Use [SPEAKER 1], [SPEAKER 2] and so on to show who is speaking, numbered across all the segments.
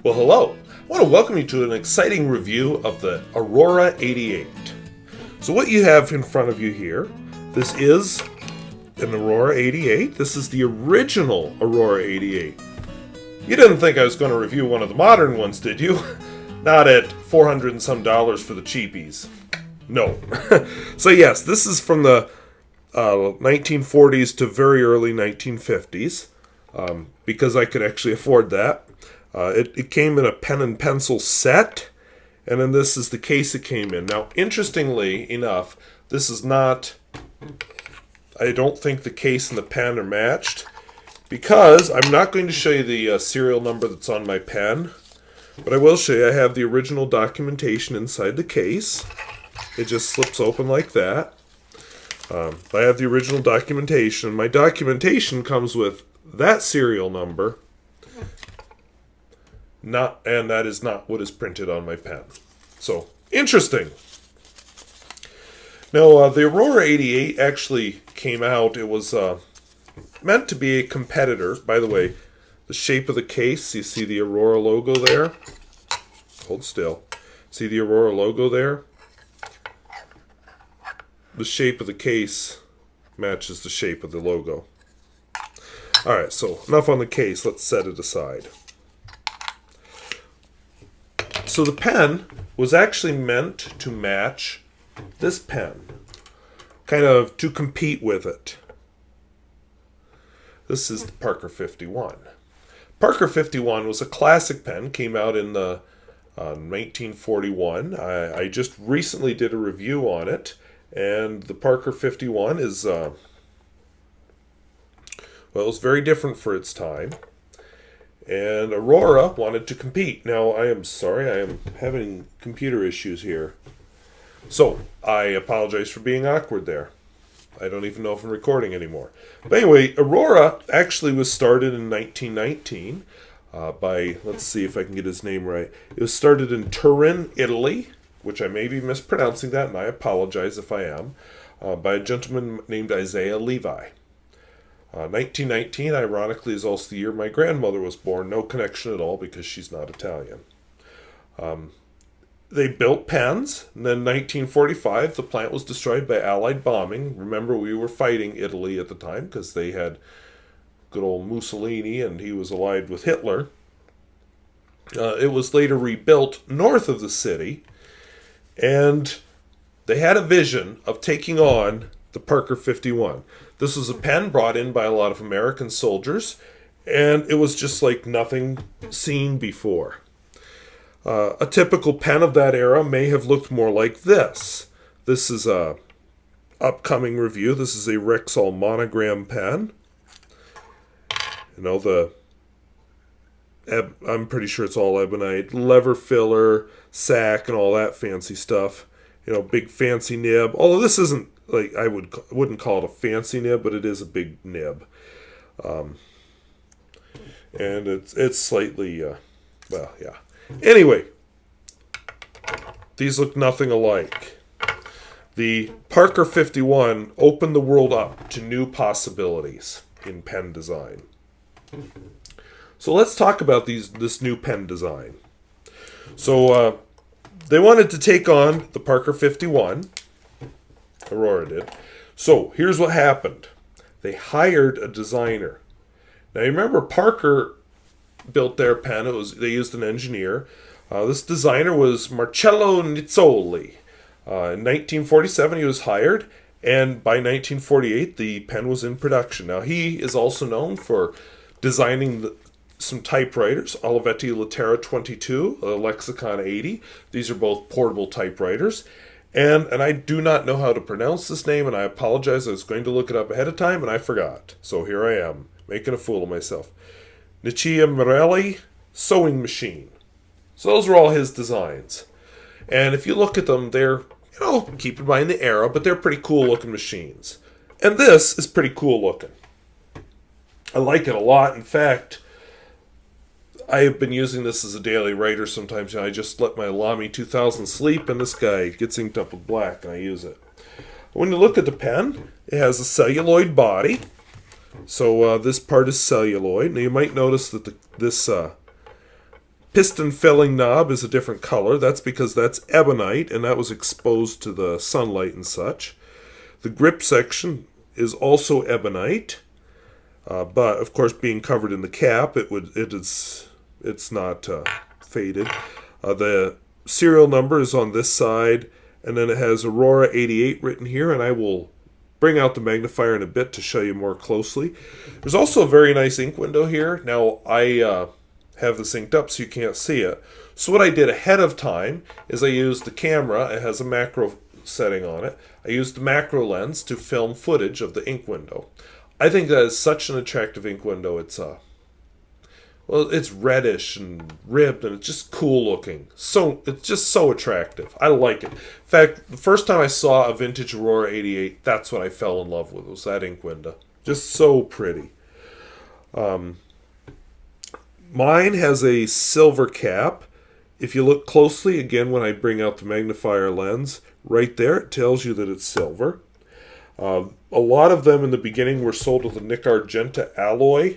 [SPEAKER 1] Well, hello. I want to welcome you to an exciting review of the Aurora 88. So what you have in front of you here, this is an Aurora 88. This is the original Aurora 88. You didn't think I was going to review one of the modern ones, did you? Not at $400 and some for the cheapies. No. So yes, this is from the 1940s to very early 1950s, because I could actually afford that. It came in a pen and pencil set, and then this is the case it came in. Now, interestingly enough, this is not... I don't think the case and the pen are matched, because I'm not going to show you the serial number that's on my pen, but I will show you I have the original documentation inside the case. It just slips open like that. I have the original documentation. My documentation comes with that serial number, and that is not what is printed on my pen. So, interesting. Now, the Aurora 88 actually came out. It was meant to be a competitor. By the way, the shape of the case, you see the Aurora logo there? Hold still. See the Aurora logo there? The shape of the case matches the shape of the logo. Alright, so enough on the case. Let's set it aside. So the pen was actually meant to match this pen, kind of to compete with it. This is the Parker 51. Parker 51 was a classic pen, came out in the 1941. I just recently did a review on it, and the Parker 51 is, well, it was very different for its time. And Aurora wanted to compete. Now, I am sorry, I am having computer issues here. So, I apologize for being awkward there. I don't even know if I'm recording anymore. But anyway, Aurora actually was started in 1919 by, let's see if I can get his name right. It was started in Turin, Italy, which I may be mispronouncing that, and I apologize if I am, by a gentleman named Isaiah Levi. 1919, ironically, is also the year my grandmother was born. No connection at all because she's not Italian. They built pens, and then in 1945, the plant was destroyed by Allied bombing. Remember, we were fighting Italy at the time because they had good old Mussolini, and he was allied with Hitler. It was later rebuilt north of the city, and they had a vision of taking on the Parker 51. This was a pen brought in by a lot of American soldiers, and it was just like nothing seen before. A typical pen of that era may have looked more like this. This is a upcoming review. This is a Rexall monogram pen. You know, I'm pretty sure it's all ebonite. Lever filler, sack, and all that fancy stuff. You know, big fancy nib. Although this isn't, like, I wouldn't call it a fancy nib, but it is a big nib. And it's slightly, well, yeah. Anyway, these look nothing alike. The Parker 51 opened the world up to new possibilities in pen design. So let's talk about this new pen design. So they wanted to take on the Parker 51. Aurora did. So here's what happened. They hired a designer. Now you remember Parker built their pen. They used an engineer. This designer was Marcello Nizzoli. In 1947 he was hired, and by 1948 the pen was in production. Now he is also known for designing some typewriters, Olivetti Laterra 22, Lexicon 80. These are both portable typewriters. And I do not know how to pronounce this name, and I apologize. I was going to look it up ahead of time, and I forgot. So here I am, making a fool of myself. Nichia Morelli sewing machine. So those are all his designs. And if you look at them, they're, you know, keep in mind the era, but they're pretty cool looking machines. And this is pretty cool looking. I like it a lot. In fact, I have been using this as a daily writer sometimes. You know, I just let my Lamy 2000 sleep, and this guy gets inked up with black, and I use it. When you look at the pen, it has a celluloid body. So this part is celluloid. Now you might notice that this piston filling knob is a different color. That's because that's ebonite, and that was exposed to the sunlight and such. The grip section is also ebonite, but of course, being covered in the cap, it's not faded. The serial number is on this side, and then it has Aurora 88 written here, and I will bring out the magnifier in a bit to show you more closely. There's also a very nice ink window here. Now, I have this inked up so you can't see it. So what I did ahead of time is I used the camera. It has a macro setting on it. I used the macro lens to film footage of the ink window. I think that is such an attractive ink window. It's reddish and ribbed, and it's just cool looking. So it's just so attractive. I like it. In fact, the first time I saw a vintage Aurora 88, that's what I fell in love with, was that ink window. Just so pretty. Mine has a silver cap. If you look closely, again, when I bring out the magnifier lens, right there, it tells you that it's silver. A lot of them in the beginning were sold with a Nic Argenta alloy.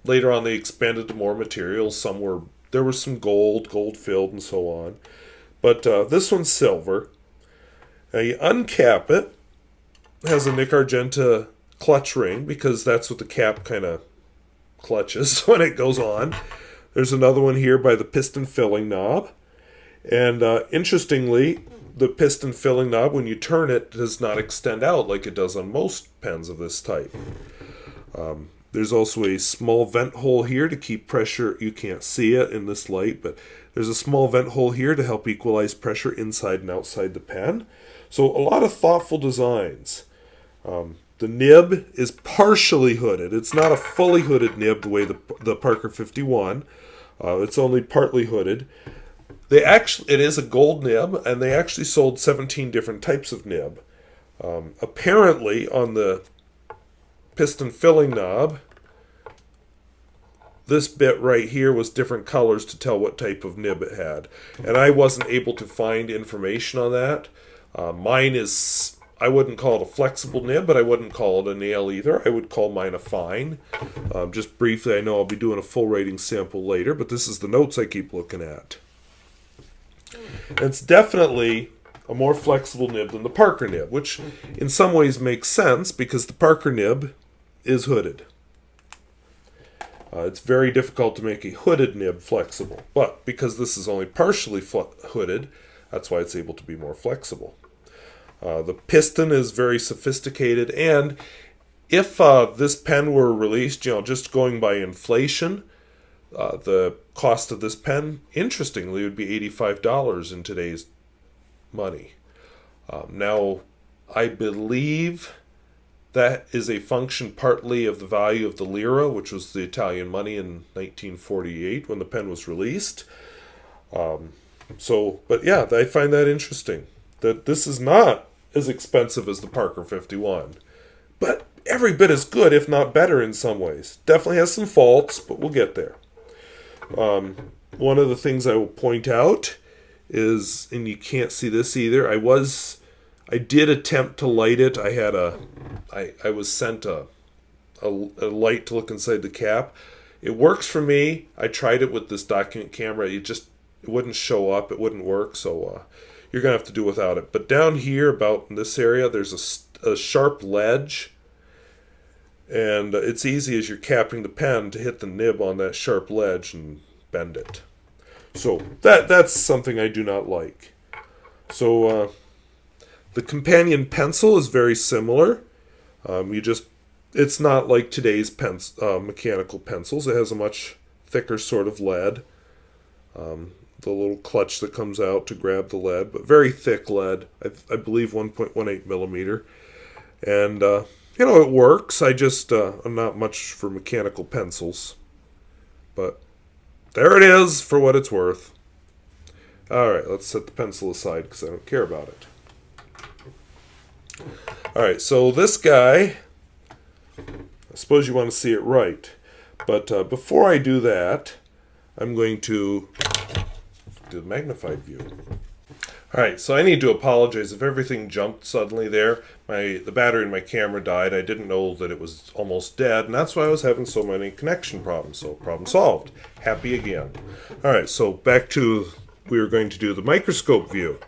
[SPEAKER 1] Later on, they expanded to more materials. There was some gold filled, and so on. But this one's silver. Now you uncap it. It has a Nic Argenta clutch ring, because that's what the cap kind of clutches when it goes on. There's another one here by the piston filling knob. And interestingly, the piston filling knob, when you turn it, does not extend out like it does on most pens of this type. There's also a small vent hole here to keep pressure. You can't see it in this light, but there's a small vent hole here to help equalize pressure inside and outside the pen. So a lot of thoughtful designs. The nib is partially hooded. It's not a fully hooded nib the way the Parker 51. It's only partly hooded. It is a gold nib, and they actually sold 17 different types of nib. Apparently, on the piston filling knob, this bit right here was different colors to tell what type of nib it had. And I wasn't able to find information on that. Mine is, I wouldn't call it a flexible nib, but I wouldn't call it a nail either. I would call mine a fine. Just briefly, I know I'll be doing a full rating sample later, but this is the notes I keep looking at. And it's definitely a more flexible nib than the Parker nib, which in some ways makes sense because the Parker nib is hooded. It's very difficult to make a hooded nib flexible, but because this is only partially hooded, that's why it's able to be more flexible. The piston is very sophisticated, and if this pen were released, just going by inflation, the cost of this pen, interestingly, would be $85 in today's money. Now, I believe that is a function partly of the value of the lira, which was the Italian money in 1948 when the pen was released. But yeah, I find that interesting, that this is not as expensive as the Parker 51, but every bit as good, if not better in some ways. Definitely has some faults, but we'll get there. One of the things I will point out is, and you can't see this either, I did attempt to light it. I was sent a light to look inside the cap. It works for me. I tried it with this document camera. It wouldn't show up. It wouldn't work. So you're going to have to do without it. But down here, about in this area, there's a sharp ledge. And it's easy as you're capping the pen to hit the nib on that sharp ledge and bend it. So that's something I do not like. So the companion pencil is very similar. It's not like today's mechanical pencils. It has a much thicker sort of lead. The little clutch that comes out to grab the lead, but very thick lead. I believe 1.18 millimeter. And it works. I'm not much for mechanical pencils. But there it is for what it's worth. Alright, let's set the pencil aside because I don't care about it. Alright, so this guy, I suppose you want to see it right. But before I do that, I'm going to do the magnified view. All right, so I need to apologize if everything jumped suddenly there. The battery in my camera died. I didn't know that it was almost dead, and that's why I was having so many connection problems. So problem solved. Happy again. All right, so back to we were going to do the microscope view.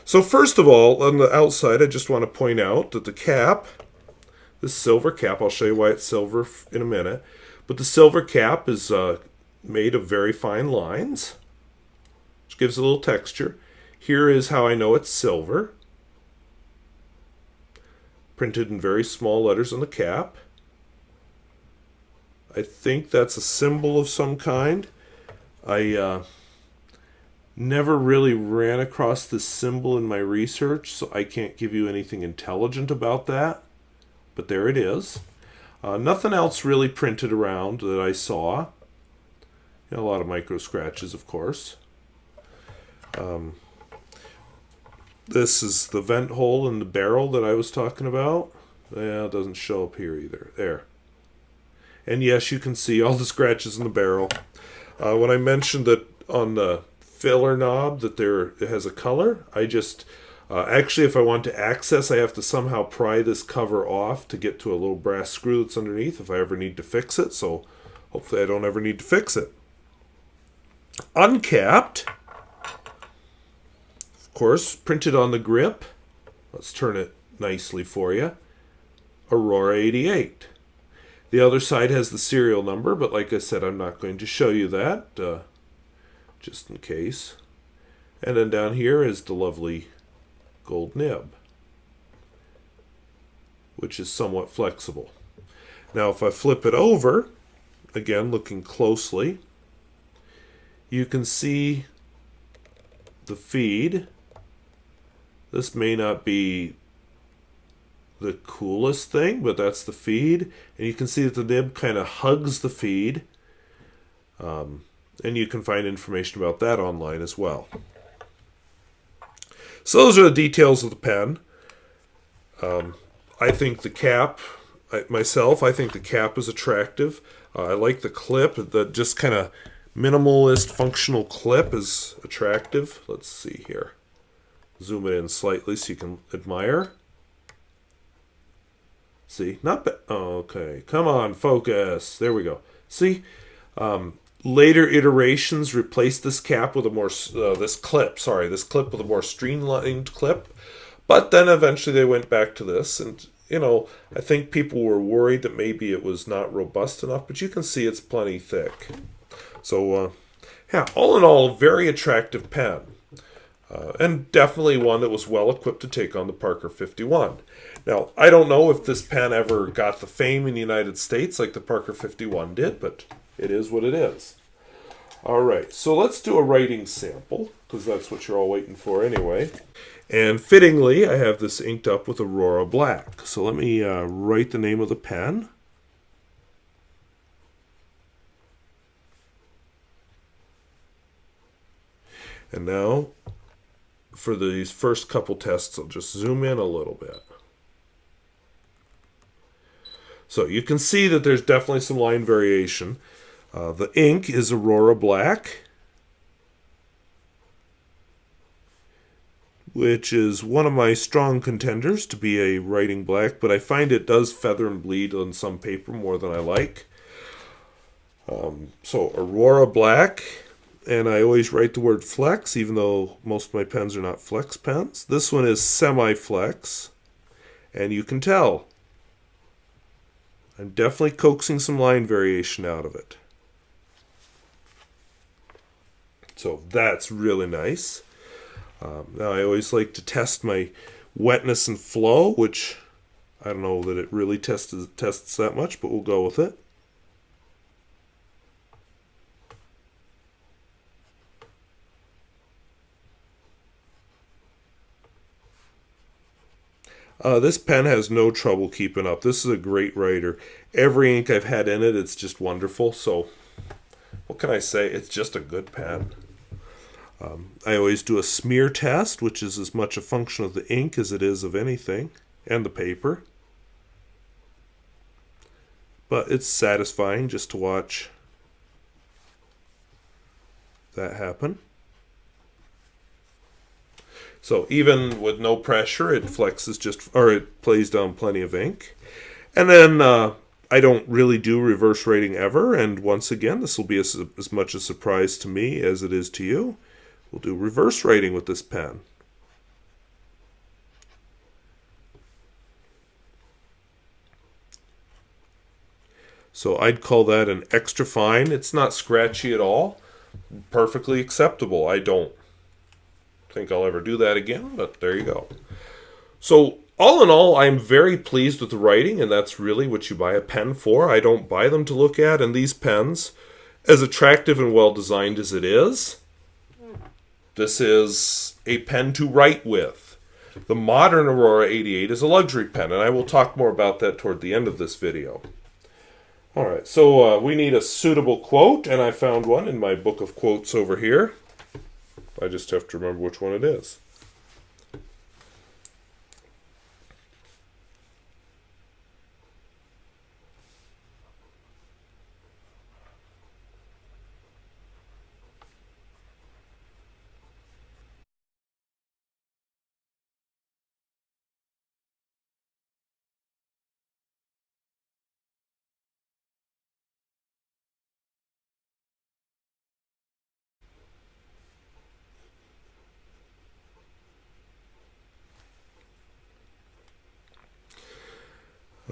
[SPEAKER 1] So first of all, on the outside, I just want to point out that the cap, this silver cap, I'll show you why it's silver in a minute, but the silver cap is made of very fine lines, which gives a little texture. Here is how I know it's silver. Printed in very small letters on the cap. I think that's a symbol of some kind. I never really ran across this symbol in my research, so I can't give you anything intelligent about that. But there it is. Nothing else really printed around that I saw. A lot of micro scratches, of course. This is the vent hole in the barrel that I was talking about. Yeah, it doesn't show up here either. There. And yes, you can see all the scratches in the barrel. When I mentioned that on the filler knob that it has a color, I just... actually, if I want to access, I have to somehow pry this cover off to get to a little brass screw that's underneath if I ever need to fix it. So hopefully I don't ever need to fix it. Uncapped. Of course, printed on the grip. Let's turn it nicely for you. Aurora 88. The other side has the serial number, but like I said, I'm not going to show you that, just in case. And then down here is the lovely gold nib, which is somewhat flexible. Now, if I flip it over, again, looking closely, you can see the feed. This may not be the coolest thing, but that's the feed. And you can see that the nib kind of hugs the feed. And you can find information about that online as well. So those are the details of the pen. I think the cap, I think the cap is attractive. I like the clip. The just kind of minimalist functional clip is attractive. Let's see here. Zoom it in slightly so you can admire. See, not bad. Oh, okay, come on, focus. There we go. See, later iterations replaced this cap with a more this clip with a more streamlined clip. But then eventually they went back to this, and I think people were worried that maybe it was not robust enough. But you can see it's plenty thick. So yeah, all in all, a very attractive pen. And definitely one that was well equipped to take on the Parker 51. Now, I don't know if this pen ever got the fame in the United States like the Parker 51 did, but it is what it is. All right, so let's do a writing sample, because that's what you're all waiting for anyway. And fittingly, I have this inked up with Aurora Black. So let me write the name of the pen. And now, for these first couple tests, I'll just zoom in a little bit. So you can see that there's definitely some line variation. The ink is Aurora Black, which is one of my strong contenders to be a writing black, but I find it does feather and bleed on some paper more than I like. So Aurora Black, and I always write the word flex, even though most of my pens are not flex pens. This one is semi-flex, and you can tell I'm definitely coaxing some line variation out of it. So that's really nice. Now I always like to test my wetness and flow, which I don't know that it really tests that much, but we'll go with it. This pen has no trouble keeping up. This is a great writer. Every ink I've had in it, it's just wonderful. So what can I say? It's just a good pen. I always do a smear test, which is as much a function of the ink as it is of anything, and the paper. But it's satisfying just to watch that happen. So even with no pressure, it flexes or it plays down plenty of ink. And then I don't really do reverse writing ever. And once again, this will be as much a surprise to me as it is to you. We'll do reverse writing with this pen. So I'd call that an extra fine. It's not scratchy at all. Perfectly acceptable. I don't think I'll ever do that again, but there you go. So all in all, I'm very pleased with the writing, and that's really what you buy a pen for. I don't buy them to look at, and these pens, as attractive and well designed as it is, this is a pen to write with. The modern Aurora 88 is a luxury pen, and I will talk more about that toward the end of this video. Alright, so we need a suitable quote, and I found one in my book of quotes over here. I just have to remember which one it is.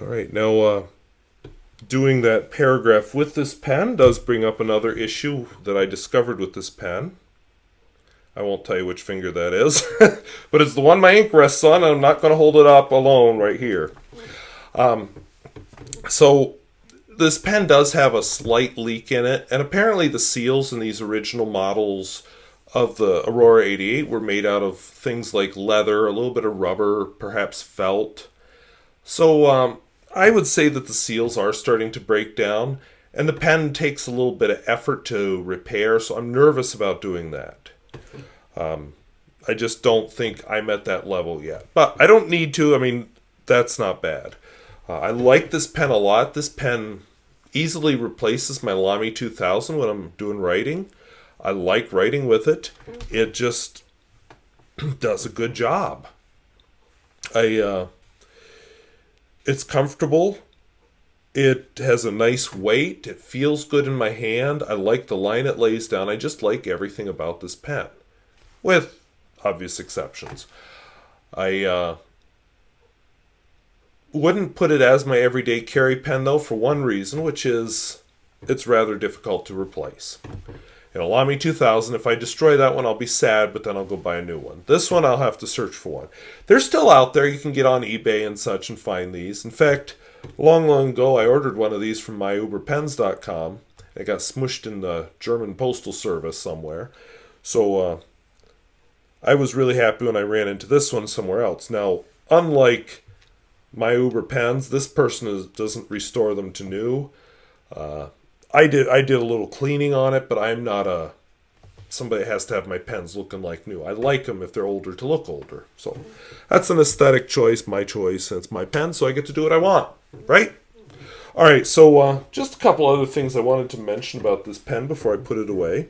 [SPEAKER 1] Alright, now doing that paragraph with this pen does bring up another issue that I discovered with this pen. I won't tell you which finger that is, but it's the one my ink rests on, and I'm not going to hold it up alone right here. So this pen does have a slight leak in it, and apparently the seals in these original models of the Aurora 88 were made out of things like leather, a little bit of rubber, perhaps felt. So I would say that the seals are starting to break down, and the pen takes a little bit of effort to repair, so I'm nervous about doing that. I just don't think I'm at that level yet. But I don't need to. I mean, that's not bad. I like this pen a lot. This pen easily replaces my Lamy 2000 when I'm doing writing. I like writing with it. It just does a good job. It's comfortable. It has a nice weight. It feels good in my hand. I like the line it lays down. I just like everything about this pen, with obvious exceptions. I wouldn't put it as my everyday carry pen, though, for one reason, which is it's rather difficult to replace. In a Lamy 2000, if I destroy that one, I'll be sad, but then I'll go buy a new one. This one, I'll have to search for one. They're still out there. You can get on eBay and such and find these. In fact, long ago, I ordered one of these from myuberpens.com. It got smushed in the German postal service somewhere. So I was really happy when I ran into this one somewhere else. Now, unlike my Uber pens, this person doesn't restore them to new. I did a little cleaning on it, but I'm not somebody that has to have my pens looking like new. I like them if they're older to look older. So that's an aesthetic choice, my choice, and it's my pen, so I get to do what I want, right? All right, so just a couple other things I wanted to mention about this pen before I put it away.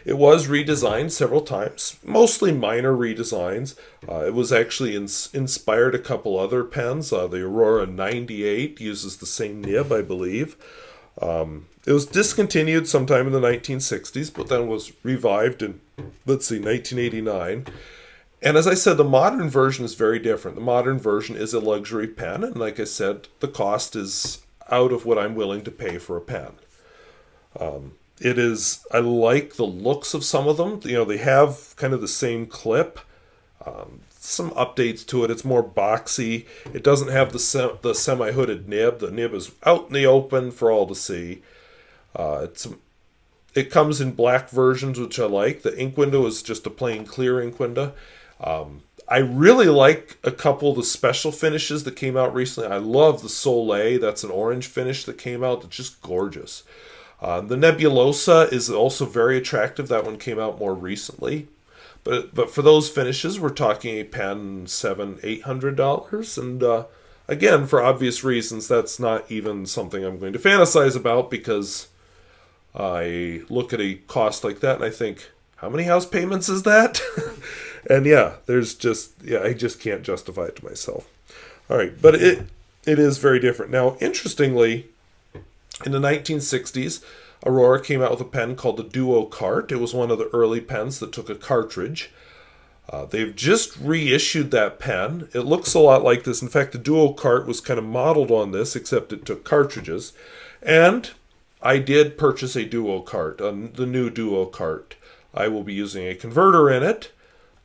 [SPEAKER 1] It was redesigned several times, mostly minor redesigns. It was actually inspired a couple other pens. The Aurora 98 uses the same nib, I believe. It was discontinued sometime in the 1960s, but then was revived in, 1989. And as I said, the modern version is very different. The modern version is a luxury pen, and like I said, the cost is out of what I'm willing to pay for a pen. I like the looks of some of them. You know, they have kind of the same clip. Some updates to it. It's more boxy. It doesn't have the semi-hooded nib. The nib is out in the open for all to see. It comes in black versions, which I like. The ink window is just a plain clear ink window. I really like a couple of the special finishes that came out recently. I love the Soleil. That's an orange finish that came out. It's just gorgeous. The Nebulosa is also very attractive. That one came out more recently. But for those finishes, we're talking a pen $700-800. And again, for obvious reasons, that's not even something I'm going to fantasize about, because I look at a cost like that and I think, how many house payments is that? And yeah, I just can't justify it to myself. All right, but it is very different. Now, interestingly, in the 1960s, Aurora came out with a pen called the Duo Cart. It was one of the early pens that took a cartridge. They've just reissued that pen. It looks a lot like this. In fact, the Duo Cart was kind of modeled on this, except it took cartridges. And I did purchase a Duo Cart, the new Duo Cart. I will be using a converter in it,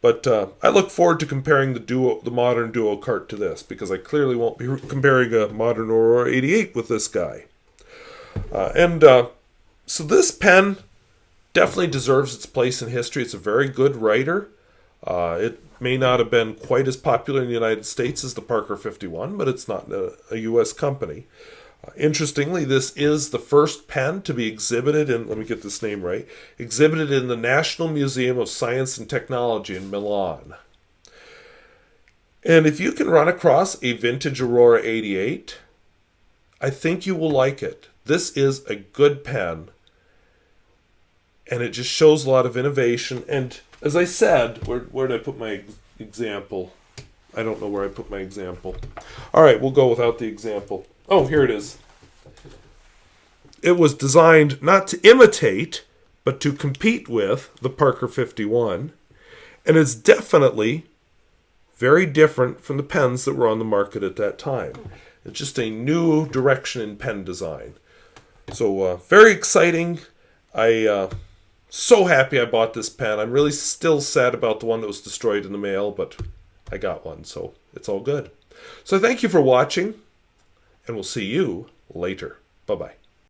[SPEAKER 1] but I look forward to comparing the modern Duo Cart to this, because I clearly won't be comparing a modern Aurora 88 with this guy. So this pen definitely deserves its place in history. It's a very good writer. It may not have been quite as popular in the United States as the Parker 51, but it's not a U.S. company. Interestingly, this is the first pen to be exhibited in, let me get this name right, exhibited in the National Museum of Science and Technology in Milan. And if you can run across a vintage Aurora 88, I think you will like it. This is a good pen, and it just shows a lot of innovation. And as I said, where did I put my example? I don't know where I put my example. All right, we'll go without the example. Oh, here it is. It was designed not to imitate, but to compete with the Parker 51. And it's definitely very different from the pens that were on the market at that time. It's just a new direction in pen design. So very exciting. So happy I bought this pen. I'm really still sad about the one that was destroyed in the mail, but I got one, so it's all good. So thank you for watching, and we'll see you later. Bye-bye.